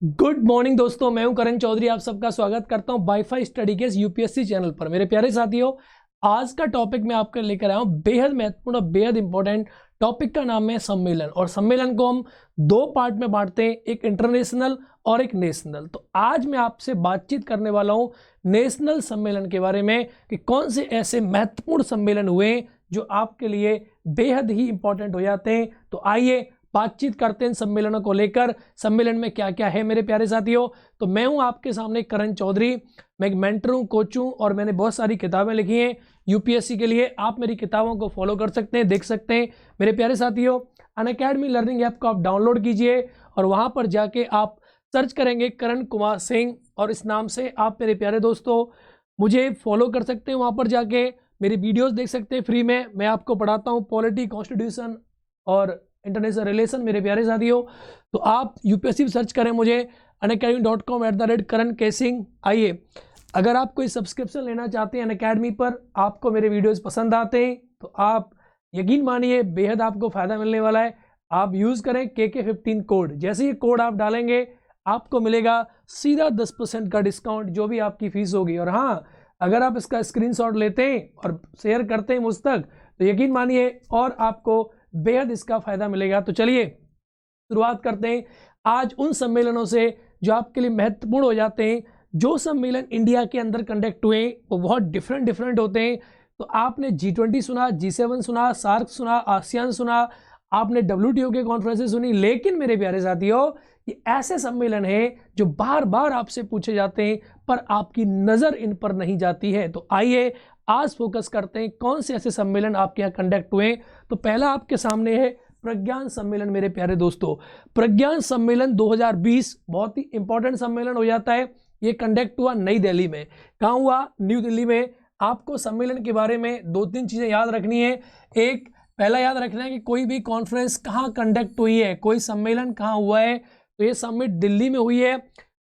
Good morning दोस्तों, मैं हूं करण चौधरी। आप सबका स्वागत करता हूं wifi study case UPSC channel पर। मेरे प्यारे साथियों, आज का टॉपिक मैं आपके लेकर आया हूं बेहद महत्वपूर्ण और बेहद इंपॉर्टेंट। टॉपिक का नाम है सम्मेलन, और सम्मेलन को हम दो पार्ट में बांटते हैं, एक इंटरनेशनल और एक नेशनल। तो आज मैं आपसे बातचीत करने वाला हूं नेशनल सम्मेलन के बारे में कि कौन से ऐसे महत्वपूर्ण सम्मेलन हुए जो आपके लिए बेहद ही इंपॉर्टेंट हो जाते हैं। तो आइए बातचीत करते हैं सम्मेलनों को लेकर, सम्मेलन में क्या क्या है मेरे प्यारे साथियों। तो मैं हूं आपके सामने करण चौधरी। मैं एक मेंटर हूं, कोच हूं, और मैंने बहुत सारी किताबें लिखी हैं यूपीएससी के लिए। आप मेरी किताबों को फॉलो कर सकते हैं, देख सकते हैं मेरे प्यारे साथियों। अनअकैडमी लर्निंग ऐप को आप डाउनलोड कीजिए और वहां पर जाके आप सर्च करेंगे करण कुमार सिंह, और इस नाम से आप मेरे प्यारे दोस्तों मुझे फॉलो कर सकते हैं। वहां पर जाके मेरी वीडियोस देख सकते हैं फ्री में। मैं आपको पढ़ाता हूँ पॉलिटी, कॉन्स्टिट्यूशन और इंटरनेशनल रिलेशन मेरे प्यारे साथियों। तो आप यूपीएससी सर्च करें मुझे unacademy.com@करण के सिंह। आइए, अगर आप कोई सब्सक्रिप्शन लेना चाहते हैं अनअकैडमी पर, आपको मेरे वीडियोस पसंद आते हैं, तो आप यकीन मानिए बेहद आपको फ़ायदा मिलने वाला है। आप यूज़ करें KK15 कोड। जैसे ही कोड आप डालेंगे आपको मिलेगा सीधा 10% का डिस्काउंट, जो भी आपकी फ़ीस होगी। और हाँ, अगर आप इसका स्क्रीनशॉट लेते हैं और शेयर करते हैं मुझ तक, तो यकीन मानिए और आपको बेहद इसका फायदा मिलेगा। तो चलिए शुरुआत करते हैं आज उन सम्मेलनों से जो आपके लिए महत्वपूर्ण हो जाते हैं। जो सम्मेलन इंडिया के अंदर कंडक्ट हुए वो बहुत डिफरेंट होते हैं। तो आपने G20 सुना, G7 सुना, सार्क सुना, आसियान सुना, आपने WTO के कॉन्फ्रेंसेस सुनी, लेकिन मेरे प्यारे साथियों ये ऐसे सम्मेलन हैं जो बार बार आपसे पूछे जाते हैं पर आपकी नज़र इन पर नहीं जाती है। तो आइए आज फोकस करते हैं कौन से ऐसे सम्मेलन आपके यहाँ कंडक्ट हुए। तो पहला आपके सामने है प्रज्ञान सम्मेलन मेरे प्यारे दोस्तों। प्रज्ञान सम्मेलन 2020 बहुत ही इंपॉर्टेंट सम्मेलन हो जाता है। ये कंडक्ट हुआ नई दिल्ली में। कहाँ हुआ? न्यू दिल्ली में। आपको सम्मेलन के बारे में दो तीन चीज़ें याद रखनी है। एक, पहला याद रखना है कि कोई भी कॉन्फ्रेंस कहाँ कंडक्ट हुई है, कोई सम्मेलन कहाँ हुआ है। तो ये समिट दिल्ली में हुई है।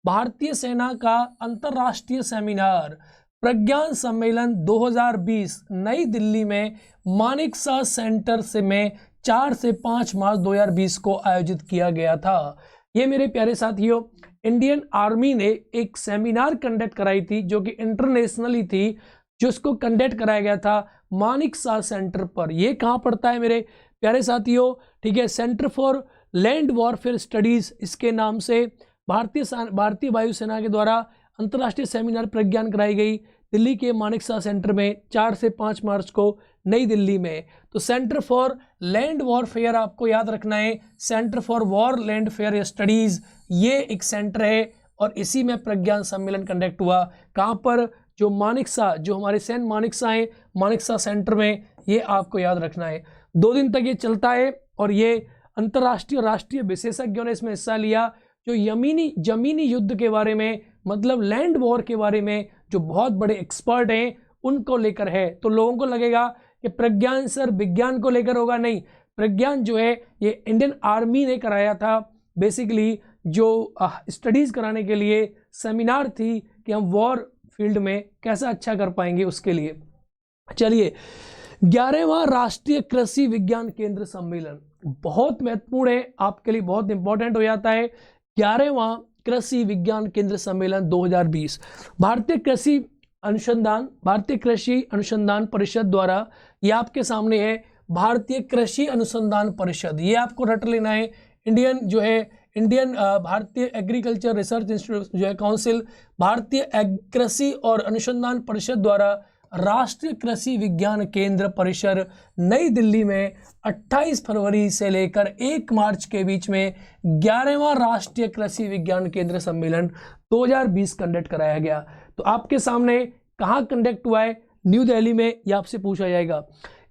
भारतीय सेना का अंतर्राष्ट्रीय सेमिनार प्रज्ञान सम्मेलन 2020 नई दिल्ली में मानेकशॉ सेंटर से में 4 से 5 मार्च 2020 को आयोजित किया गया था। ये मेरे प्यारे साथियों इंडियन आर्मी ने एक सेमिनार कंडक्ट कराई थी जो कि इंटरनेशनली थी, जिसको कंडक्ट कराया गया था मानेकशॉ सेंटर पर। ये कहाँ पड़ता है मेरे प्यारे साथियों? ठीक है, centre for land warfare studies, इसके नाम से भारतीय वायुसेना के द्वारा अंतर्राष्ट्रीय सेमिनार प्रज्ञान कराई गई दिल्ली के मानेकशॉ सेंटर में 4 से 5 मार्च को नई दिल्ली में। तो सेंटर फॉर लैंड वॉरफेयर आपको याद रखना है, centre for war land fair studies, ये एक सेंटर है और इसी में प्रज्ञान सम्मेलन कंडक्ट हुआ। कहाँ पर? जो मानेकशॉ, जो हमारे सेंट मानेकशॉ है, मानेकशॉ सेंटर में। ये आपको याद रखना है। 2 दिन तक ये चलता है और ये अंतर्राष्ट्रीय और राष्ट्रीय विशेषज्ञों ने इसमें हिस्सा लिया, जो जमीनी युद्ध के बारे में, मतलब लैंड वॉर के बारे में जो बहुत बड़े एक्सपर्ट हैं उनको लेकर है। तो लोगों को लगेगा कि प्रज्ञान सर विज्ञान को लेकर होगा, नहीं। प्रज्ञान जो है ये इंडियन आर्मी ने कराया था। बेसिकली जो स्टडीज़ कराने के लिए सेमिनार थी कि हम वॉर फील्ड में कैसा अच्छा कर पाएंगे उसके लिए। चलिए, 11वां राष्ट्रीय कृषि विज्ञान केंद्र सम्मेलन बहुत महत्वपूर्ण है, आपके लिए बहुत इंपॉर्टेंट हो जाता है। 11वां कृषि विज्ञान केंद्र सम्मेलन 2020 भारतीय कृषि अनुसंधान परिषद द्वारा, ये आपके सामने है भारतीय कृषि अनुसंधान परिषद। ये आपको रट लेना है। इंडियन भारतीय एग्रीकल्चर रिसर्च इंस्टीट्यूट जो है काउंसिल, भारतीय कृषि और अनुसंधान परिषद द्वारा राष्ट्रीय कृषि विज्ञान केंद्र परिसर नई दिल्ली में 28 फरवरी से लेकर 1 मार्च के बीच में 11वां राष्ट्रीय कृषि विज्ञान केंद्र सम्मेलन 2020 कंडक्ट कराया गया। तो आपके सामने कहाँ कंडक्ट हुआ है? न्यू दिल्ली में। यह आपसे पूछा जाएगा।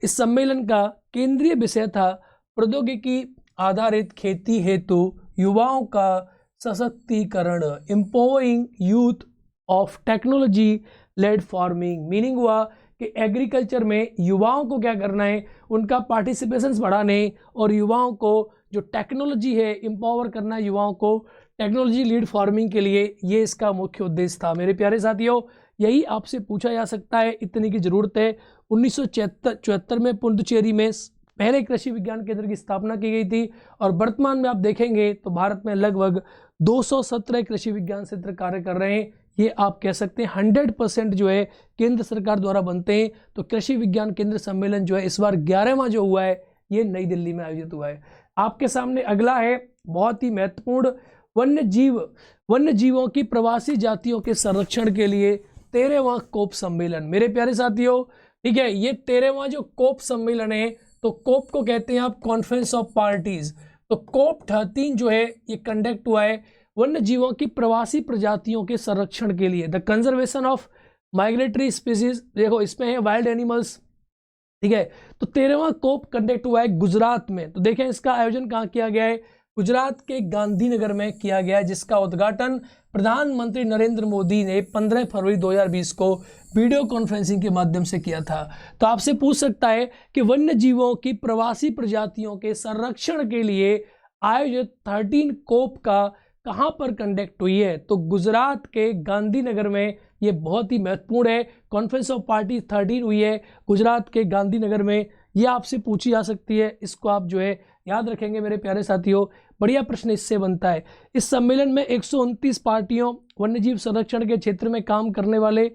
इस सम्मेलन का केंद्रीय विषय था प्रौद्योगिकी आधारित खेती हेतु युवाओं का सशक्तिकरण, empowering youth of technology led farming. Meaning हुआ कि एग्रीकल्चर में युवाओं को क्या करना है, उनका पार्टिसिपेशंस बढ़ाने और युवाओं को जो टेक्नोलॉजी है एम्पावर करना, युवाओं को टेक्नोलॉजी लीड फार्मिंग के लिए, ये इसका मुख्य उद्देश्य था। मेरे प्यारे साथियों यही आपसे पूछा जा सकता है, इतनी की ज़रूरत है। 1974 में पुडुचेरी में पहले कृषि विज्ञान केंद्र की स्थापना की गई थी। और वर्तमान में आप देखेंगे तो भारत में लगभग 217 कृषि विज्ञान केंद्र कार्य कर रहे हैं। ये आप कह सकते हैं 100% जो है केंद्र सरकार द्वारा बनते हैं। तो कृषि विज्ञान केंद्र सम्मेलन जो है इस बार 11वां जो हुआ है ये नई दिल्ली में आयोजित हुआ है। आपके सामने अगला है बहुत ही महत्वपूर्ण, वन्यजीवों की प्रवासी जातियों के संरक्षण के लिए 13वां कोप सम्मेलन। मेरे प्यारे साथियों, ठीक है, ये 13वां जो कोप सम्मेलन है, तो कोप को कहते हैं आप कॉन्फ्रेंस ऑफ पार्टीज। तो कोप 13 जो है ये कंडक्ट हुआ है वन्य जीवों की प्रवासी प्रजातियों के संरक्षण के लिए, the conservation of migratory species. देखो इसमें है वाइल्ड एनिमल्स, ठीक है। तो 13वां कोप कंडक्ट हुआ है गुजरात में। तो देखें इसका आयोजन कहाँ किया गया है, गुजरात के गांधीनगर में किया गया है, जिसका उद्घाटन प्रधानमंत्री नरेंद्र मोदी ने 15 फरवरी 2020 को वीडियो कॉन्फ्रेंसिंग के माध्यम से किया था। तो आपसे पूछ सकता है कि वन्य जीवों की प्रवासी प्रजातियों के संरक्षण के लिए आयोजित 13 कोप का कहाँ पर कंडक्ट हुई है, तो गुजरात के गांधीनगर में। ये बहुत ही महत्वपूर्ण है, कॉन्फ्रेंस ऑफ पार्टी 13 हुई है गुजरात के गांधीनगर में। ये आपसे पूछी जा सकती है, इसको आप जो है याद रखेंगे मेरे प्यारे साथियों। बढ़िया प्रश्न इससे बनता है। इस सम्मेलन में 129 पार्टियों, वन्यजीव संरक्षण के क्षेत्र में काम करने वाले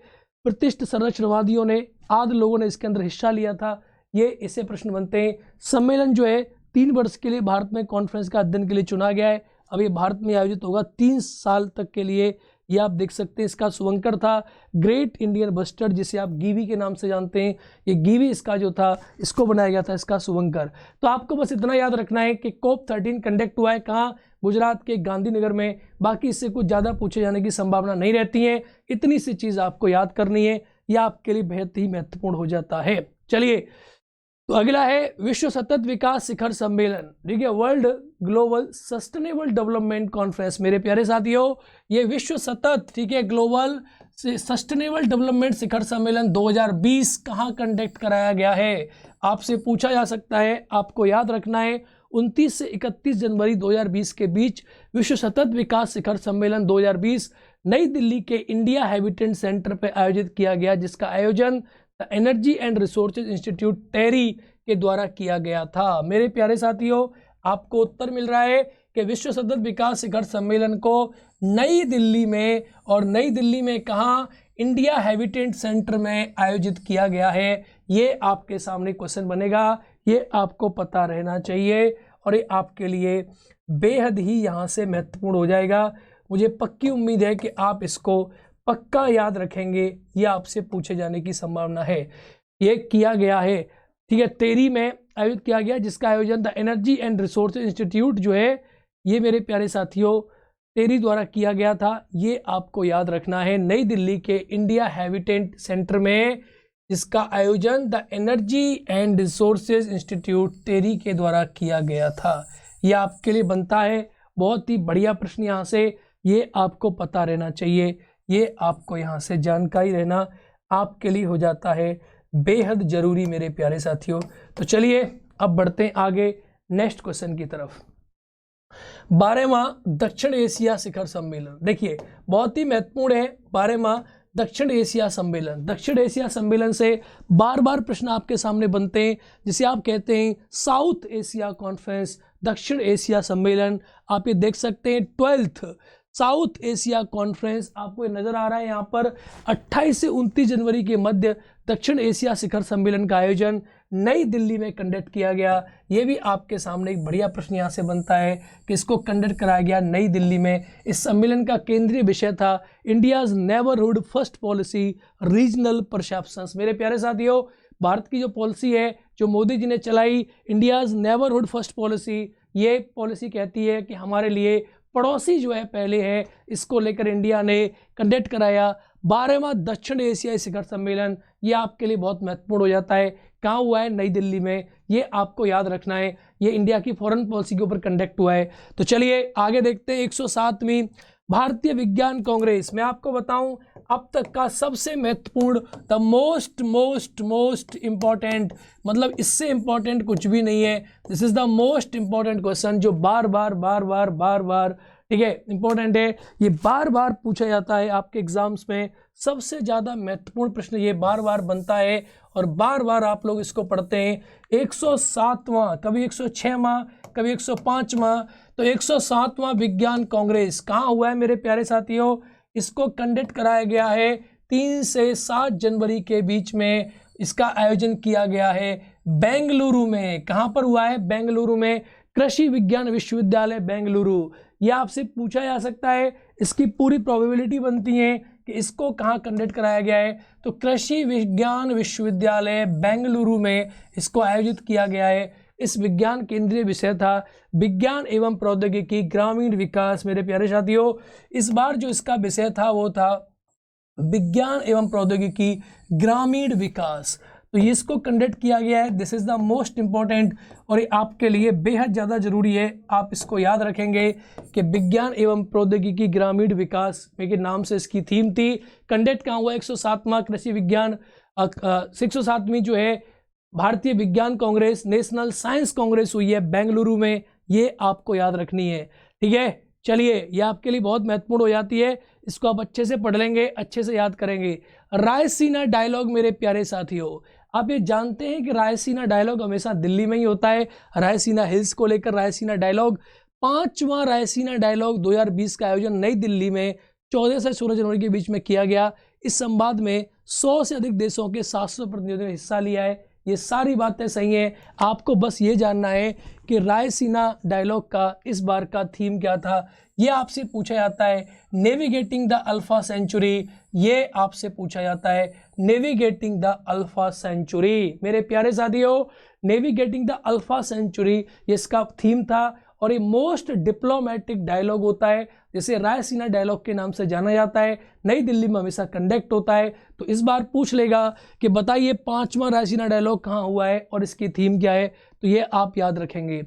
प्रतिष्ठित संरक्षणवादियों ने, आदि लोगों ने इसके अंदर हिस्सा लिया था। ये इससे प्रश्न बनते हैं। सम्मेलन जो है 3 वर्ष के लिए भारत में कॉन्फ्रेंस का अध्ययन के लिए चुना गया है। अब ये भारत में आयोजित होगा 3 साल तक के लिए। ये आप देख सकते हैं, इसका शुभंकर था ग्रेट इंडियन बस्टर्ड, जिसे आप गीवी के नाम से जानते हैं। ये गीवी इसका जो था, इसको बनाया गया था, इसका शुभंकर। तो आपको बस इतना याद रखना है कि कोप 13 कंडक्ट हुआ है कहाँ, गुजरात के गांधीनगर में। बाकी इससे कुछ ज़्यादा पूछे जाने की संभावना नहीं रहती है। इतनी सी चीज़ आपको याद करनी है, यह आपके लिए बेहद ही महत्वपूर्ण हो जाता है। चलिए, तो अगला है विश्व सतत विकास शिखर सम्मेलन, ठीक है, world global sustainable development conference. मेरे प्यारे साथियों, ये विश्व सतत, ठीक है, ग्लोबल सस्टेनेबल डेवलपमेंट शिखर सम्मेलन 2020 कहाँ कंडक्ट कराया गया है, आपसे पूछा जा सकता है। आपको याद रखना है 29 से 31 जनवरी 2020 के बीच विश्व सतत विकास शिखर सम्मेलन 2020 नई दिल्ली के इंडिया हैबिटेट सेंटर पर आयोजित किया गया, जिसका आयोजन the energy and resources institute TERI के द्वारा किया गया था। मेरे प्यारे साथियों, आपको उत्तर मिल रहा है कि विश्व सतत विकास शिखर सम्मेलन को नई दिल्ली में, और नई दिल्ली में कहाँ, इंडिया हैबिटेट सेंटर में आयोजित किया गया है। ये आपके सामने क्वेश्चन बनेगा, ये आपको पता रहना चाहिए और ये आपके लिए बेहद ही यहाँ से महत्वपूर्ण हो जाएगा। मुझे पक्की उम्मीद है कि आप इसको पक्का याद रखेंगे, यह आपसे पूछे जाने की संभावना है। ये किया गया है, ठीक है, टेरी में आयोजित किया गया, जिसका आयोजन the energy and resources institute जो है, ये मेरे प्यारे साथियों टेरी द्वारा किया गया था। ये आपको याद रखना है, नई दिल्ली के इंडिया हैबिटेट सेंटर में, जिसका आयोजन the energy and resources institute TERI के द्वारा किया गया था। यह आपके लिए बनता है बहुत ही बढ़िया प्रश्न यहाँ से, ये आपको पता रहना चाहिए, ये आपको यहाँ से जानकारी रहना आपके लिए हो जाता है बेहद जरूरी मेरे प्यारे साथियों। तो चलिए अब बढ़ते हैं आगे नेक्स्ट क्वेश्चन की तरफ। 12वां दक्षिण एशिया शिखर सम्मेलन, देखिए बहुत ही महत्वपूर्ण है 12वां दक्षिण एशिया सम्मेलन। दक्षिण एशिया सम्मेलन से बार बार प्रश्न आपके सामने बनते हैं, जिसे आप कहते हैं साउथ एशिया कॉन्फ्रेंस, दक्षिण एशिया सम्मेलन। आप ये देख सकते हैं 12th साउथ एशिया कॉन्फ्रेंस, आपको ये नजर आ रहा है यहाँ पर। 28 से 29 जनवरी के मध्य दक्षिण एशिया शिखर सम्मेलन का आयोजन नई दिल्ली में कंडक्ट किया गया। ये भी आपके सामने एक बढ़िया प्रश्न यहाँ से बनता है कि इसको कंडक्ट कराया गया नई दिल्ली में। इस सम्मेलन का केंद्रीय विषय था India's neighbourhood first policy regional perceptions. मेरे प्यारे साथियों, भारत की जो पॉलिसी है जो मोदी जी ने चलाई, इंडियाज नेबरहुड फर्स्ट पॉलिसी, ये पॉलिसी कहती है कि हमारे लिए पड़ोसी जो है पहले है, इसको लेकर इंडिया ने कंडक्ट कराया 12वां दक्षिण एशियाई शिखर सम्मेलन। ये आपके लिए बहुत महत्वपूर्ण हो जाता है। कहाँ हुआ है? नई दिल्ली में। ये आपको याद रखना है, ये इंडिया की फॉरेन पॉलिसी के ऊपर कंडक्ट हुआ है। तो चलिए आगे देखते हैं 107वीं भारतीय विज्ञान कांग्रेस। मैं आपको बताऊं अब तक का सबसे महत्वपूर्ण, द मोस्ट इंपॉर्टेंट, मतलब इससे इंपॉर्टेंट कुछ भी नहीं है। This is the most important question जो बार बार ठीक है, इंपॉर्टेंट है, ये बार बार पूछा जाता है आपके एग्जाम्स में, सबसे ज़्यादा महत्वपूर्ण प्रश्न ये बार बार बनता है और बार बार आप लोग इसको पढ़ते हैं। 107वां, कभी 106वां, कभी 105वां, तो 107वां विज्ञान कांग्रेस कहाँ हुआ है मेरे प्यारे साथियों? इसको कंडक्ट कराया गया है 3 से 7 जनवरी के बीच में, इसका आयोजन किया गया है बेंगलुरु में। कहाँ पर हुआ है? बेंगलुरु में, कृषि विज्ञान विश्वविद्यालय बेंगलुरु। यह आपसे पूछा जा सकता है, इसकी पूरी प्रोबेबिलिटी बनती है कि इसको कहाँ कंडक्ट कराया गया है, तो कृषि विज्ञान विश्वविद्यालय बेंगलुरु में इसको आयोजित किया गया है। इस विज्ञान केंद्रीय विषय था विज्ञान एवं प्रौद्योगिकी ग्रामीण विकास। मेरे प्यारे साथियों, इस बार जो इसका विषय था वो था विज्ञान एवं प्रौद्योगिकी ग्रामीण विकास, तो ये इसको कंडक्ट किया गया है। This is the most important और ये आपके लिए बेहद ज़्यादा जरूरी है, आप इसको याद रखेंगे कि विज्ञान एवं प्रौद्योगिकी ग्रामीण विकास के नाम से इसकी थीम थी। कंडक्ट कहाँ हुआ? 107वां कृषि विज्ञान 107वीं जो है भारतीय विज्ञान कांग्रेस, नेशनल साइंस कांग्रेस हुई है बेंगलुरु में, ये आपको याद रखनी है। ठीक है, चलिए, ये आपके लिए बहुत महत्वपूर्ण हो जाती है, इसको आप अच्छे से पढ़ लेंगे, अच्छे से याद करेंगे। रायसीना डायलॉग मेरे प्यारे साथियों, आप ये जानते हैं कि रायसीना डायलॉग हमेशा दिल्ली में ही होता है। रायसीना हिल्स को लेकर रायसीना डायलॉग, 5वां रायसीना डायलॉग 2020 का आयोजन नई दिल्ली में 14 से 16 जनवरी के बीच में किया गया। इस संवाद में 100 से अधिक देशों के 700 प्रतिनिधियों ने हिस्सा लिया है। ये सारी बातें सही हैं, आपको बस ये जानना है कि रायसीना डायलॉग का इस बार का थीम क्या था। ये आपसे पूछा जाता है। नेविगेटिंग द अल्फा सेंचुरी, ये आपसे पूछा जाता है नेविगेटिंग द अल्फा सेंचुरी। मेरे प्यारे साथियों, नेविगेटिंग द अल्फा सेंचुरी ये इसका थीम था और ये मोस्ट डिप्लोमेटिक डायलॉग होता है, जैसे रायसीना डायलॉग के नाम से जाना जाता है। नई दिल्ली में हमेशा कंडक्ट होता है। तो इस बार पूछ लेगा कि बताइए 5वां रायसीना डायलॉग कहाँ हुआ है और इसकी थीम क्या है, तो ये आप याद रखेंगे।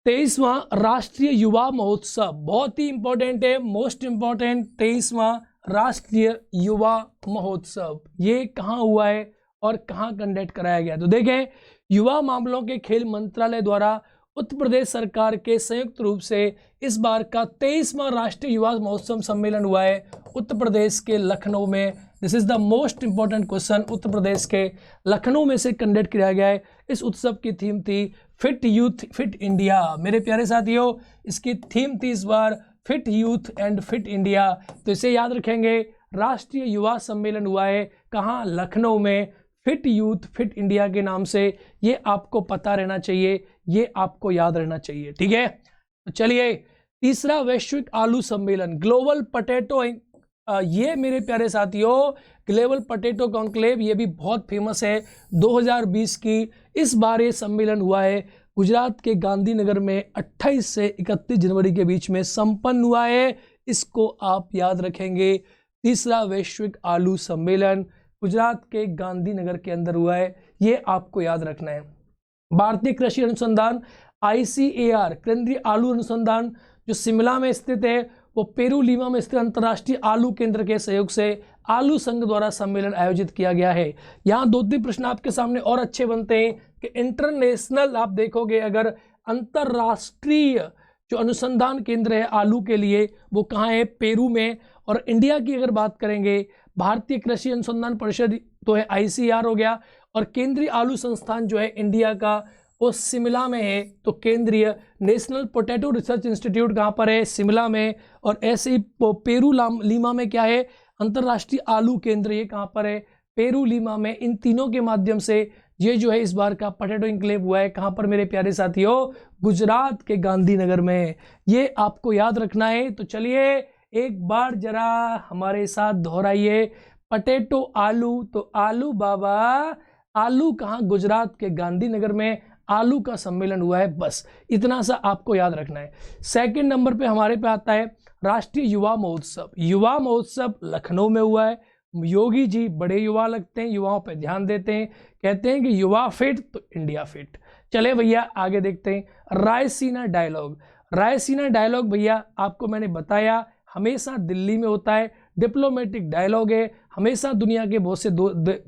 23वां राष्ट्रीय युवा महोत्सव, बहुत ही इंपॉर्टेंट है, मोस्ट इंपॉर्टेंट। 23वां राष्ट्रीय युवा महोत्सव ये कहाँ हुआ है और कहाँ कंडक्ट कराया गया? तो देखें, युवा मामलों के खेल मंत्रालय द्वारा उत्तर प्रदेश सरकार के संयुक्त रूप से इस बार का 23वां राष्ट्रीय युवा महोत्सव सम्मेलन हुआ है उत्तर प्रदेश के लखनऊ में। This is the most important question, Uttar Pradesh के लखनऊ में से कंडक्ट किया गया है। इस उत्सव की थीम थी फिट यूथ फिट इंडिया। मेरे प्यारे साथियों, इसकी थीम थी इस बार fit youth and fit India, तो इसे याद रखेंगे। राष्ट्रीय युवा सम्मेलन हुआ है कहाँ? लखनऊ में, फिट यूथ फिट इंडिया के नाम से। ये आपको पता रहना चाहिए, ये आपको याद रहना चाहिए। ठीक है, तो चलिए, तीसरा वैश्विक आलू सम्मेलन ग्लोबल पोटैटो, ये मेरे प्यारे साथियों ग्लोबल पोटैटो कॉन्क्लेव, ये भी बहुत फेमस है 2020 की। इस बार ये सम्मेलन हुआ है गुजरात के गांधीनगर में 28 से 31 जनवरी के बीच में संपन्न हुआ है। इसको आप याद रखेंगे। तीसरा वैश्विक आलू सम्मेलन गुजरात के गांधीनगर के अंदर हुआ है, ये आपको याद रखना है। भारतीय कृषि अनुसंधान ICAR, केंद्रीय आलू अनुसंधान जो शिमला में स्थित है, वो पेरू लीमा में स्थित अंतर्राष्ट्रीय आलू केंद्र के सहयोग से आलू संघ द्वारा सम्मेलन आयोजित किया गया है। यहाँ 2-3 प्रश्न आपके सामने और अच्छे बनते हैं कि इंटरनेशनल, आप देखोगे अगर अंतर्राष्ट्रीय जो अनुसंधान केंद्र है आलू के लिए वो कहाँ है? पेरू में। और इंडिया की अगर बात करेंगे, भारतीय कृषि अनुसंधान परिषद तो है ICAR हो गया, और केंद्रीय आलू संस्थान जो है इंडिया का वो शिमला में है। तो केंद्रीय नेशनल पोटैटो रिसर्च इंस्टीट्यूट कहाँ पर है? शिमला में। और ऐसे ही पेरू लीमा में क्या है? अंतर्राष्ट्रीय आलू केंद्र, ये कहाँ पर है? पेरू लीमा में। इन तीनों के माध्यम से ये जो है इस बार का पोटैटो इंक्लेव हुआ है कहाँ पर मेरे प्यारे साथियों? गुजरात के गांधीनगर में। ये आपको याद रखना है। तो चलिए एक बार जरा हमारे साथ दोहराइए, पोटैटो आलू, तो आलू बाबा, आलू कहाँ? गुजरात के गांधीनगर में आलू का सम्मेलन हुआ है। बस इतना सा आपको याद रखना है। सेकंड नंबर पे हमारे पे आता है राष्ट्रीय युवा महोत्सव। युवा महोत्सव लखनऊ में हुआ है। योगी जी बड़े युवा लगते हैं, युवाओं पे ध्यान देते हैं, कहते हैं कि युवा फिट तो इंडिया फिट। चले भैया आगे देखते हैं। रायसीना डायलॉग, रायसीना डायलॉग भैया आपको मैंने बताया हमेशा दिल्ली में होता है, डिप्लोमेटिक डायलॉग है, हमेशा दुनिया के बहुत से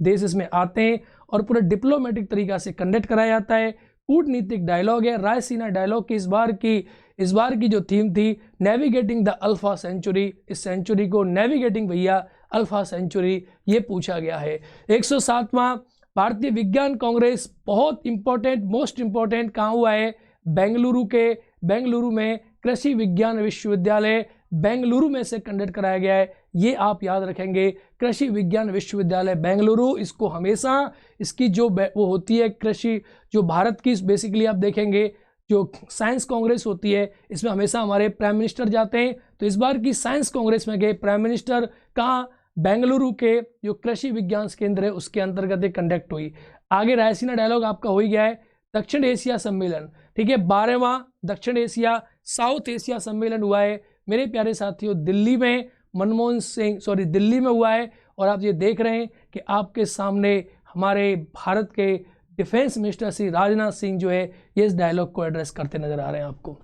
देश इसमें आते हैं और पूरे डिप्लोमेटिक तरीका से कंडक्ट कराया जाता है। कूटनीतिक डायलॉग है। रायसीना डायलॉग की इस बार की इस बार की जो थीम थी नेविगेटिंग द अल्फा सेंचुरी, इस सेंचुरी को नेविगेटिंग भैया अल्फा सेंचुरी, ये पूछा गया है। 107वां भारतीय विज्ञान कांग्रेस, बहुत इंपॉर्टेंट, मोस्ट इंपॉर्टेंट, कहाँ हुआ है? बेंगलुरु में कृषि विज्ञान विश्वविद्यालय बेंगलुरु में से कंडक्ट कराया गया है। ये आप याद रखेंगे, कृषि विज्ञान विश्वविद्यालय बेंगलुरु। इसको हमेशा इसकी जो वो होती है कृषि, जो भारत की बेसिकली आप देखेंगे जो साइंस कांग्रेस होती है, इसमें हमेशा हमारे प्राइम मिनिस्टर जाते हैं। तो इस बार की साइंस कांग्रेस में गए प्राइम मिनिस्टर, कहाँ? बेंगलुरु के जो कृषि विज्ञान केंद्र है उसके अंतर्गत एक कंडक्ट हुई। आगे रायसीना डायलॉग आपका हो ही गया है। दक्षिण एशिया सम्मेलन, ठीक है, 12वां दक्षिण एशिया साउथ एशिया सम्मेलन हुआ है मेरे प्यारे साथियों, दिल्ली में दिल्ली में हुआ है। और आप ये देख रहे हैं कि आपके सामने हमारे भारत के डिफेंस मिनिस्टर श्री राजनाथ सिंह जो है ये इस डायलॉग को एड्रेस करते नजर आ रहे हैं आपको।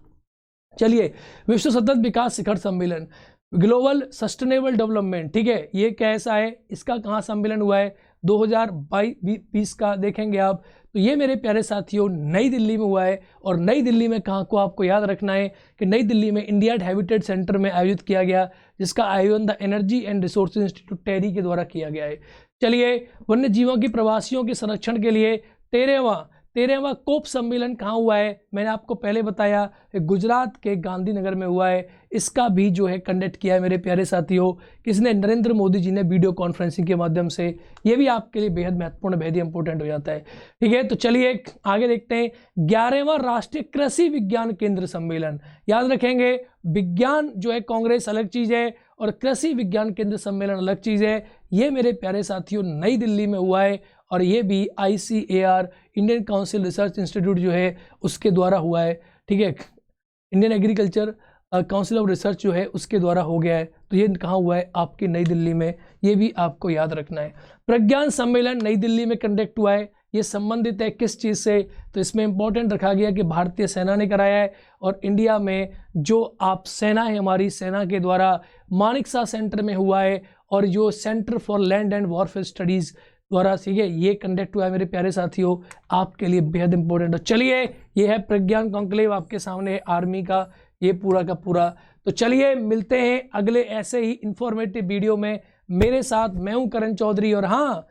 चलिए, विश्व सतत विकास शिखर सम्मेलन, ग्लोबल सस्टेनेबल डेवलपमेंट, ठीक है, ये कैसा है? इसका कहाँ सम्मेलन हुआ है? 2022 का देखेंगे आप। तो ये मेरे प्यारे साथियों नई दिल्ली में हुआ है। और नई दिल्ली में कहाँ को आपको याद रखना है कि नई दिल्ली में इंडिया हैबिटेट सेंटर में आयोजित किया गया, जिसका आयोजन the energy and resources institute TERI के द्वारा किया गया है। चलिए, वन्य जीवों की प्रवासियों के संरक्षण के लिए 13वां कोप सम्मेलन कहाँ हुआ है? मैंने आपको पहले बताया गुजरात के गांधीनगर में हुआ है। इसका भी जो है कंडक्ट किया है मेरे प्यारे साथियों, किसने? नरेंद्र मोदी जी ने वीडियो कॉन्फ्रेंसिंग के माध्यम से। ये भी आपके लिए बेहद महत्वपूर्ण, बेहद इंपॉर्टेंट हो जाता है, ठीक है। तो चलिए आगे देखते हैं। 11वां राष्ट्रीय कृषि विज्ञान केंद्र सम्मेलन, याद रखेंगे, विज्ञान जो है कांग्रेस अलग चीज है और कृषि विज्ञान केंद्र सम्मेलन अलग चीज है। ये मेरे प्यारे साथियों नई दिल्ली में हुआ है और ये भी ICAR Indian council research institute जो है उसके द्वारा हुआ है, ठीक है। Indian agriculture council of research जो है उसके द्वारा हो गया है। तो ये कहाँ हुआ है? आपकी नई दिल्ली में। ये भी आपको याद रखना है। प्रज्ञान सम्मेलन नई दिल्ली में कंडक्ट हुआ है। ये संबंधित है किस चीज़ से? तो इसमें इंपॉर्टेंट रखा गया कि भारतीय सेना ने कराया है और इंडिया में जो आप सेना है, हमारी सेना के द्वारा मानेकशॉ सेंटर में हुआ है और जो centre for land and warfare studies द्वारा, ठीक है, ये कंडक्ट हुआ है मेरे प्यारे साथियों, आपके लिए बेहद इंपॉर्टेंट है। चलिए, ये है प्रज्ञान कॉन्क्लेव आपके सामने है, आर्मी का ये पूरा का पूरा। तो चलिए मिलते हैं अगले ऐसे ही इंफॉर्मेटिव वीडियो में मेरे साथ। मैं हूं करण चौधरी और हाँ,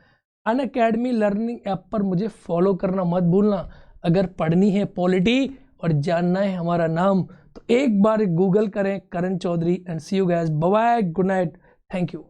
अनअकैडमी लर्निंग ऐप पर मुझे फॉलो करना मत भूलना। अगर पढ़नी है पॉलिटी और जानना है हमारा नाम तो एक बार गूगल करें Karan Chaudhary. And see you guys, bye bye, good night, thank you.